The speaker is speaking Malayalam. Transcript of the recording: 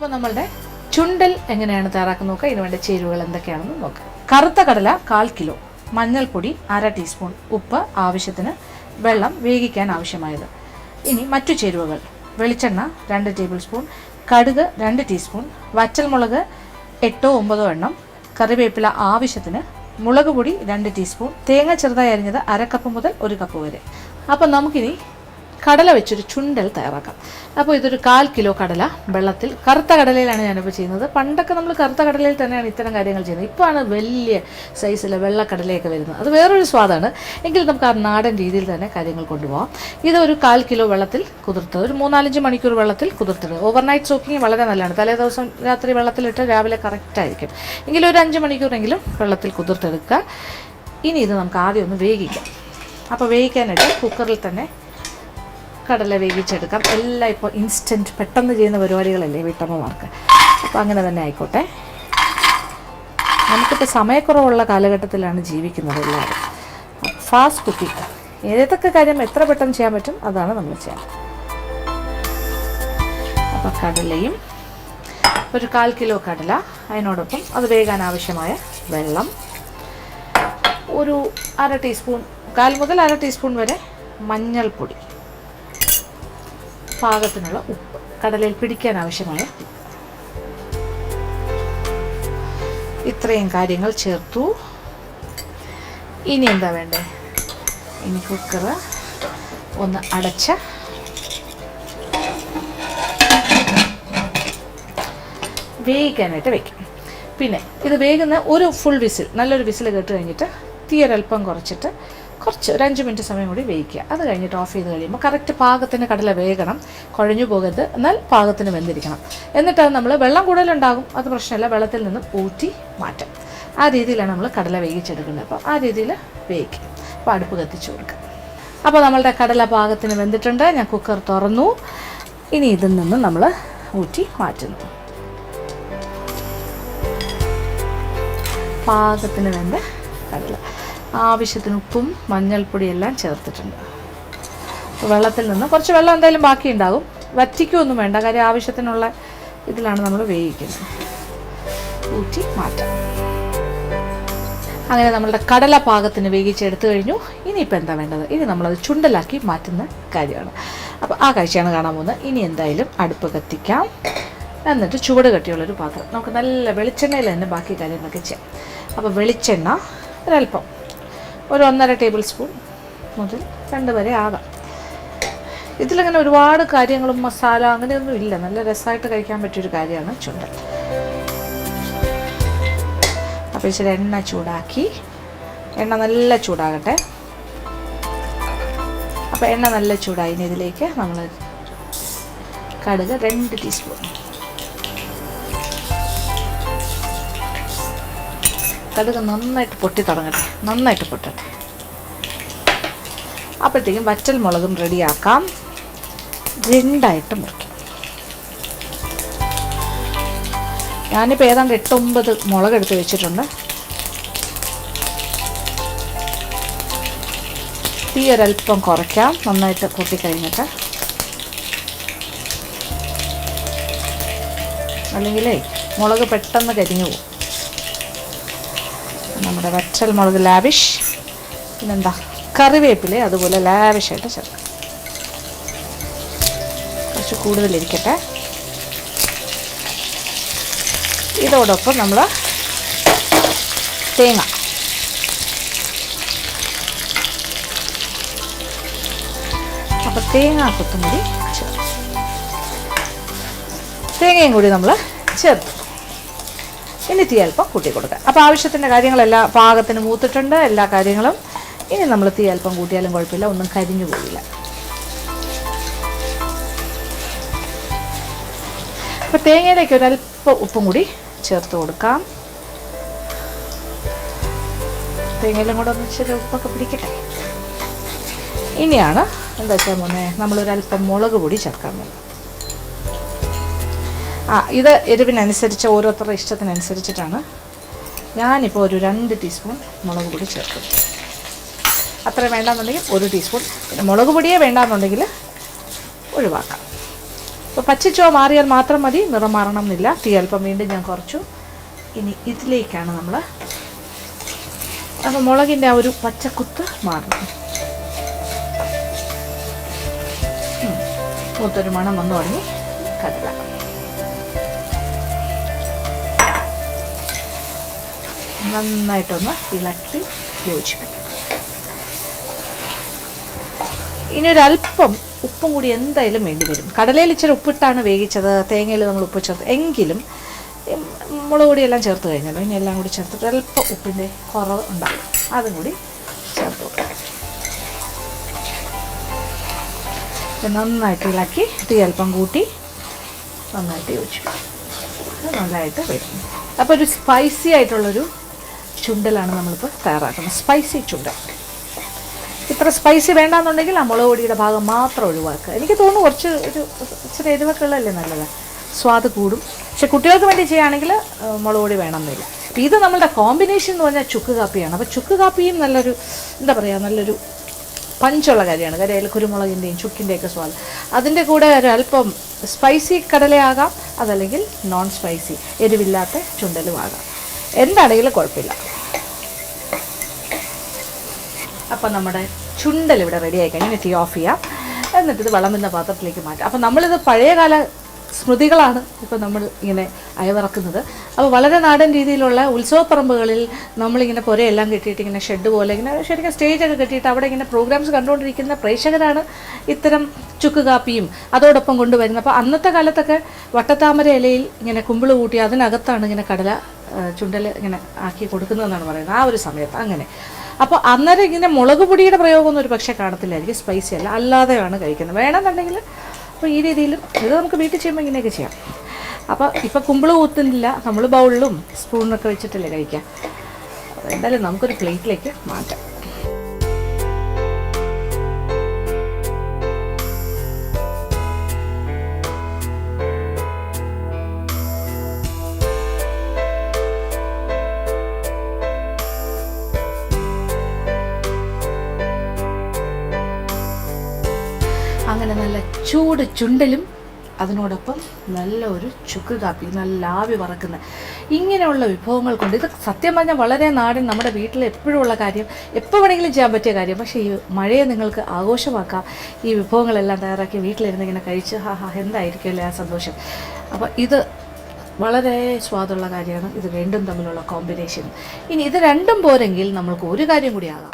അപ്പോൾ നമ്മളുടെ ചുണ്ടൽ എങ്ങനെയാണ് തയ്യാറാക്കുന്നത് നോക്കുക. ഇതിന് വേണ്ട ചേരുവകൾ എന്തൊക്കെയാണെന്ന് നോക്കാം. കറുത്ത കടല 1/4 കിലോ, മഞ്ഞൾപ്പൊടി 1/2 ടീസ്പൂൺ, ഉപ്പ് ആവശ്യത്തിന്, വെള്ളം വേവിക്കാൻ ആവശ്യമായത്. ഇനി മറ്റു ചേരുവകൾ: വെളിച്ചെണ്ണ 2 ടേബിൾ സ്പൂൺ, കടുക് 2 ടീസ്പൂൺ, വറ്റൽമുളക് 8-9 എണ്ണം, കറിവേപ്പില ആവശ്യത്തിന്, മുളക് പൊടി 2 ടീസ്പൂൺ, തേങ്ങ ചെറുതായി അരിഞ്ഞത് 1/2 കപ്പ് മുതൽ 1 കപ്പ് വരെ. അപ്പോൾ നമുക്കിനി കടല വെച്ചൊരു ചുണ്ടൽ തയ്യാറാക്കാം. അപ്പോൾ ഇതൊരു 1/4 കിലോ കടല വെള്ളത്തിൽ, കറുത്ത കടലയിലാണ് ഞാനിപ്പോൾ ചെയ്യുന്നത്. പണ്ടൊക്കെ നമ്മൾ കറുത്ത കടലയിൽ തന്നെയാണ് ഇത്തരം കാര്യങ്ങൾ ചെയ്യുന്നത്. ഇപ്പോഴാണ് വലിയ സൈസിലെ വെള്ളക്കടലയൊക്കെ വരുന്നത്. അത് വേറൊരു സ്വാദാണ്. എങ്കിൽ നമുക്ക് ആ നാടൻ രീതിയിൽ തന്നെ കാര്യങ്ങൾ കൊണ്ടുപോകാം. ഇതൊരു 1/4 കിലോ വെള്ളത്തിൽ കുതിർത്തത്, ഒരു 3-4 മണിക്കൂർ വെള്ളത്തിൽ കുതിർത്തത്. ഓവർനൈറ്റ് സോക്കിങ് വളരെ നല്ലതാണ്. തലേ ദിവസം രാത്രി വെള്ളത്തിലിട്ട് രാവിലെ കറക്റ്റായിരിക്കും. എങ്കിലും ഒരു 5 മണിക്കൂറെങ്കിലും വെള്ളത്തിൽ കുതിർത്തെടുക്കുക. ഇനി ഇത് നമുക്ക് ആദ്യം ഒന്ന് വേവിക്കാം. അപ്പോൾ വേവിക്കാനായിട്ട് കുക്കറിൽ തന്നെ കടല വേവിച്ചെടുക്കാം. എല്ലാം ഇപ്പോൾ ഇൻസ്റ്റൻറ്റ് പെട്ടെന്ന് ചെയ്യുന്ന പരിപാടികളല്ലേ വീട്ടമ്മമാർക്ക്. അപ്പോൾ അങ്ങനെ തന്നെ ആയിക്കോട്ടെ. നമുക്കിപ്പോൾ സമയക്കുറവുള്ള കാലഘട്ടത്തിലാണ് ജീവിക്കുന്നത് എല്ലാവരും. ഫാസ്റ്റ് കുക്കിംഗ്, ഏതൊക്കെ കാര്യം എത്ര പെട്ടെന്ന് ചെയ്യാൻ പറ്റും അതാണ് നമ്മൾ ചെയ്യാൻ. അപ്പോൾ കടലയും ഒരു 1/4 കിലോ കടല, അതിനോടൊപ്പം അത് വേകാൻ ആവശ്യമായ വെള്ളം, ഒരു 1/2 ടീസ്പൂൺ, 1/4 മുതൽ 1/2 ടീസ്പൂൺ വരെ മഞ്ഞൾപ്പൊടി, പാകത്തിനുള്ള ഉപ്പ്, കടലയിൽ പിടിക്കാൻ ആവശ്യമായ ഉപ്പ്. ഇത്രയും കാര്യങ്ങൾ ചേർത്തു. ഇനി എന്താ വേണ്ടേ? ഇനി കുക്കർ ഒന്ന് അടച്ച് വേവിക്കാനായിട്ട് വയ്ക്കും. പിന്നെ ഇത് വേകുന്ന ഒരു ഫുൾ വിസിൽ, നല്ലൊരു വിസിൽ കേട്ട് കഴിഞ്ഞിട്ട് തീ ഒരൽപ്പം കുറച്ചിട്ട് ഒരു 5 മിനിറ്റ് സമയം കൂടി വേവിക്കുക. അത് കഴിഞ്ഞിട്ട് ഓഫ് ചെയ്ത് കഴിയുമ്പോൾ കറക്റ്റ് പാകത്തിന് കടല വേകണം, കുഴഞ്ഞു പോകരുത്, എന്നാൽ പാകത്തിന് വെന്തിരിക്കണം. എന്നിട്ട് അത് നമ്മൾ വെള്ളം കൂടുതലുണ്ടാകും, അത് പ്രശ്നമില്ല, വെള്ളത്തിൽ നിന്നും ഊറ്റി മാറ്റാം. ആ രീതിയിലാണ് നമ്മൾ കടല വേവിച്ചെടുക്കുന്നത്. അപ്പോൾ ആ രീതിയിൽ വേവിക്കും. അപ്പോൾ അടുപ്പ് കത്തിച്ച് കൊടുക്കുക. അപ്പോൾ നമ്മളുടെ കടല പാകത്തിന് വെന്തിട്ടുണ്ട്. ഞാൻ കുക്കർ തുറന്നു. ഇനി ഇതിൽ നിന്ന് നമ്മൾ ഊറ്റി മാറ്റുന്നു. പാകത്തിന് വെന്ത കടല, ആവശ്യത്തിന് ഉപ്പും മഞ്ഞൾപ്പൊടിയെല്ലാം ചേർത്തിട്ടുണ്ട്. വെള്ളത്തിൽ നിന്ന് കുറച്ച് വെള്ളം എന്തായാലും ബാക്കി ഉണ്ടാകും. വറ്റിക്കൊന്നും വേണ്ട, കാര്യം ആവശ്യത്തിനുള്ള ഇതിലാണ് നമ്മൾ വേവിക്കുന്നത്. ഊറ്റി മാറ്റാം. അങ്ങനെ നമ്മളുടെ കടല പാകത്തിന് വേവിച്ചെടുത്തു കഴിഞ്ഞു. ഇനിയിപ്പോൾ എന്താ വേണ്ടത്? ഇനി നമ്മളത് ചുണ്ടലാക്കി മാറ്റുന്ന കാര്യമാണ്. അപ്പോൾ ആ കാഴ്ചയാണ് കാണാൻ പോകുന്നത്. ഇനി എന്തായാലും അടുപ്പ് കത്തിക്കാം. എന്നിട്ട് ചുവട് കട്ടിയുള്ളൊരു പാത്രം, നമുക്ക് നല്ല വെളിച്ചെണ്ണയിൽ തന്നെ ബാക്കി കാര്യങ്ങളൊക്കെ ചെയ്യാം. അപ്പോൾ വെളിച്ചെണ്ണ ഒരല്പം, ഒരു 1.5 ടേബിൾ സ്പൂൺ മുതൽ 2 വരെ ആകാം. ഇതിലങ്ങനെ ഒരുപാട് കാര്യങ്ങളും മസാല അങ്ങനെയൊന്നും ഇല്ല. നല്ല രസമായിട്ട് കഴിക്കാൻ പറ്റിയൊരു കാര്യമാണ് ചുണ്ടൽ. അപ്പോൾ ഇച്ചിരി എണ്ണ ചൂടാക്കി, എണ്ണ നല്ല ചൂടാകട്ടെ. അപ്പോൾ എണ്ണ നല്ല ചൂടായി. ഇനി ഇതിലേക്ക് നമ്മൾ കടുക് 2 ടീസ്പൂൺ, കടുക് നന്നായിട്ട് പൊട്ടി തുടങ്ങട്ടെ, നന്നായിട്ട് പൊട്ടട്ടെ. അപ്പോഴത്തേക്കും വറ്റൽ മുളകും റെഡിയാക്കാം. 2ആയിട്ട് മുറിക്കാം. ഞാനിപ്പോൾ ഏതാണ്ട് 8-9 മുളകെടുത്ത് വെച്ചിട്ടുണ്ട്. തീ ഒരല്പം കുറയ്ക്കാം, നന്നായിട്ട് പൊട്ടിക്കഴിഞ്ഞിട്ട്. അല്ലെങ്കിലേ മുളക് പെട്ടെന്ന് കരിഞ്ഞു പോകും. നമ്മുടെ വറ്റൽ മുളക് ലാവിഷ്, പിന്നെന്താ കറിവേപ്പില അതുപോലെ ലാവിഷായിട്ട് ചേർക്കാം. കുറച്ച് കൂടുതലിരിക്കട്ടെ. ഇതോടൊപ്പം നമ്മൾ തേങ്ങ, അപ്പോൾ തേങ്ങ കൊത്തും കൂടി ചേർത്ത്, തേങ്ങയും കൂടി നമ്മൾ ചേർത്ത് ഇനി തീ അല്പം കൂട്ടി കൊടുക്കുക. അപ്പോൾ ആവശ്യത്തിൻ്റെ കാര്യങ്ങളെല്ലാം പാകത്തിന് മൂത്തിട്ടുണ്ട്, എല്ലാ കാര്യങ്ങളും. ഇനി നമ്മൾ തീ അല്പം കൂട്ടിയാലും കുഴപ്പമില്ല, ഒന്നും കരിഞ്ഞു പോകില്ല. അപ്പോൾ തേങ്ങയിലേക്ക് ഒരല്പം ഉപ്പും കൂടി ചേർത്ത് കൊടുക്കാം. തേങ്ങയിലും കൂടെ ഒന്ന് ഇച്ചിരി ഉപ്പൊക്കെ പിടിക്കട്ടെ. ഇനിയാണ് എന്താ വെച്ചാൽ മോനെ, നമ്മളൊരല്പം മുളക് പൊടി ചേർക്കാൻ പോകും. ഇത് എരിവിനനുസരിച്ച് ഓരോരുത്തരുടെ ഇഷ്ടത്തിനനുസരിച്ചിട്ടാണ്. ഞാനിപ്പോൾ ഒരു 2 ടീസ്പൂൺ മുളക് പൊടി ചേർക്കും. അത്ര വേണ്ടാന്നുണ്ടെങ്കിൽ 1 ടീസ്പൂൺ. പിന്നെ മുളക് പൊടിയേ വേണ്ടാന്നുണ്ടെങ്കിൽ ഒഴിവാക്കാം. അപ്പോൾ പച്ചച്ചോ മാറിയാൽ മാത്രം മതി, നിറം മാറണം എന്നില്ല. തീ അല്പം വീണ്ടും ഞാൻ കുറച്ചു. ഇനി ഇതിലേക്കാണ് നമ്മൾ, അപ്പോൾ മുളകിൻ്റെ ആ ഒരു പച്ചക്കുത്ത് മാറണം. മൂത്തൊരു മണം വന്നു തുടങ്ങി. കടല നന്നായിട്ടൊന്ന് ഇളക്കി യോജിപ്പിക്കും. ഇനി ഒരല്പം ഉപ്പും കൂടി എന്തായാലും വേണ്ടി വരും. കടലയിൽ ഇച്ചിരി ഉപ്പിട്ടാണ് വേവിച്ചത്, തേങ്ങയിൽ നമ്മൾ ഉപ്പ് ചേർത്ത്, എങ്കിലും മുളക് പൊടിയെല്ലാം ചേർത്ത് കഴിഞ്ഞല്ലോ. ഇനി എല്ലാം കൂടി ചേർത്തിട്ട് അല്പം ഉപ്പിൻ്റെ കുറവ് ഉണ്ടാകും, അതും കൂടി ചേർത്ത് കൊടുക്കാം. നന്നായിട്ട് ഇളക്കി തീ അല്പം കൂട്ടി നന്നായിട്ട് യോജിപ്പിക്കും. നല്ലതായിട്ട് വരും. അപ്പോൾ ഒരു സ്പൈസി ആയിട്ടുള്ളൊരു ചുണ്ടലാണ് നമ്മളിപ്പോൾ തയ്യാറാക്കുന്നത്. സ്പൈസി ചുണ്ടൽ. ഇത്ര സ്പൈസി വേണ്ടാന്നുണ്ടെങ്കിൽ ആ മുളക് പൊടിയുടെ ഭാഗം മാത്രം ഒഴിവാക്കുക. എനിക്ക് തോന്നുന്നു കുറച്ച് ഇച്ചിരി എരിവൊക്കെ ഉള്ളതല്ലേ നല്ലതാണ്, സ്വാദ് കൂടും. പക്ഷെ കുട്ടികൾക്ക് വേണ്ടി ചെയ്യുകയാണെങ്കിൽ മുളക് പൊടി വേണമെന്നില്ല. ഇത് നമ്മളുടെ കോമ്പിനേഷൻ എന്ന് പറഞ്ഞാൽ ചുക്ക് കാപ്പിയാണ്. അപ്പോൾ ചുക്ക് കാപ്പിയും നല്ലൊരു എന്താ പറയുക, നല്ലൊരു പഞ്ചുള്ള കാര്യമാണ്. കാര്യം അതിൽ കുരുമുളകിൻ്റെയും ചുക്കിൻ്റെയൊക്കെ സ്വാദ്. അതിൻ്റെ കൂടെ ഒരല്പം സ്പൈസി കടലയാകാം, അതല്ലെങ്കിൽ നോൺ സ്പൈസി എരിവില്ലാത്ത ചുണ്ടലും ആകാം. എന്താണെങ്കിലും കുഴപ്പമില്ല. അപ്പം നമ്മുടെ ചുണ്ടൽ ഇവിടെ റെഡി ആയി കഴിഞ്ഞാൽ തീ ഓഫ് ചെയ്യാം. എന്നിട്ട് ഇത് വിളമ്പുന്ന പാത്രത്തിലേക്ക് മാറ്റാം. അപ്പം നമ്മളിത് പഴയകാല സ്മൃതികളാണ് ഇപ്പോൾ നമ്മൾ ഇങ്ങനെ അയവിറക്കുന്നത്. അപ്പോൾ വളരെ നാടൻ രീതിയിലുള്ള ഉത്സവപ്പറമ്പുകളിൽ നമ്മളിങ്ങനെ പുരയെല്ലാം കെട്ടിയിട്ട് ഇങ്ങനെ ഷെഡ് പോലെ ഇങ്ങനെ ശരിക്കും സ്റ്റേജൊക്കെ കെട്ടിയിട്ട് അവിടെ ഇങ്ങനെ പ്രോഗ്രാംസ് കണ്ടുകൊണ്ടിരിക്കുന്ന പ്രേക്ഷകരാണ് ഇത്തരം ചുക്ക് കാപ്പിയും അതോടൊപ്പം കൊണ്ടുവരുന്നത്. അപ്പോൾ അന്നത്തെ കാലത്തൊക്കെ വട്ടത്താമര ഇലയിൽ ഇങ്ങനെ കുമ്പിള് കൂട്ടി അതിനകത്താണ് ഇങ്ങനെ കടല ചുണ്ടൽ ഇങ്ങനെ ആക്കി കൊടുക്കുന്നതെന്നാണ് പറയുന്നത്, ആ ഒരു സമയത്ത് അങ്ങനെ. അപ്പോൾ അന്നേരം ഇങ്ങനെ മുളക് പൊടിയുടെ പ്രയോഗമൊന്നും ഒരു പക്ഷേ കാണത്തില്ലായിരിക്കും, സ്പൈസി അല്ല, അല്ലാതെയാണ് കഴിക്കുന്നത്. വേണമെന്നുണ്ടെങ്കിൽ അപ്പോൾ ഈ രീതിയിലും ഇത് നമുക്ക് വീട്ടിൽ ചെയ്യുമ്പോൾ ഇങ്ങനെയൊക്കെ ചെയ്യാം. അപ്പോൾ ഇപ്പോൾ കുമ്പിള് കൂത്തുന്നില്ല, നമ്മൾ ബൗളിലും സ്പൂണിനൊക്കെ വെച്ചിട്ടല്ലേ കഴിക്കുക. എന്തായാലും നമുക്കൊരു പ്ലേറ്റിലേക്ക് മാറ്റാം. അങ്ങനെ നല്ല ചൂട് ചുണ്ടലും അതിനോടൊപ്പം നല്ല ഒരു ചുക്ക് കാപ്പി, നല്ല ആവി പറക്കുന്ന ഇങ്ങനെയുള്ള വിഭവങ്ങൾ കൊണ്ട്, ഇത് സത്യം പറഞ്ഞാൽ വളരെ നാടൻ, നമ്മുടെ വീട്ടിൽ എപ്പോഴും ഉള്ള കാര്യം, എപ്പോൾ വേണമെങ്കിലും ചെയ്യാൻ പറ്റിയ കാര്യം. പക്ഷേ ഈ മഴയെ നിങ്ങൾക്ക് ആഘോഷമാക്കാം. ഈ വിഭവങ്ങളെല്ലാം തയ്യാറാക്കി വീട്ടിലിരുന്ന് ഇങ്ങനെ കഴിച്ച് എന്തായിരിക്കുമല്ലേ ആ സന്തോഷം. അപ്പോൾ ഇത് വളരെ സ്വാദുള്ള കാര്യമാണ്. ഇത് രണ്ടും തമ്മിലുള്ള കോമ്പിനേഷൻ. ഇനി ഇത് രണ്ടും പോരെങ്കിൽ നമ്മൾക്ക് ഒരു കാര്യം കൂടി ആകാം.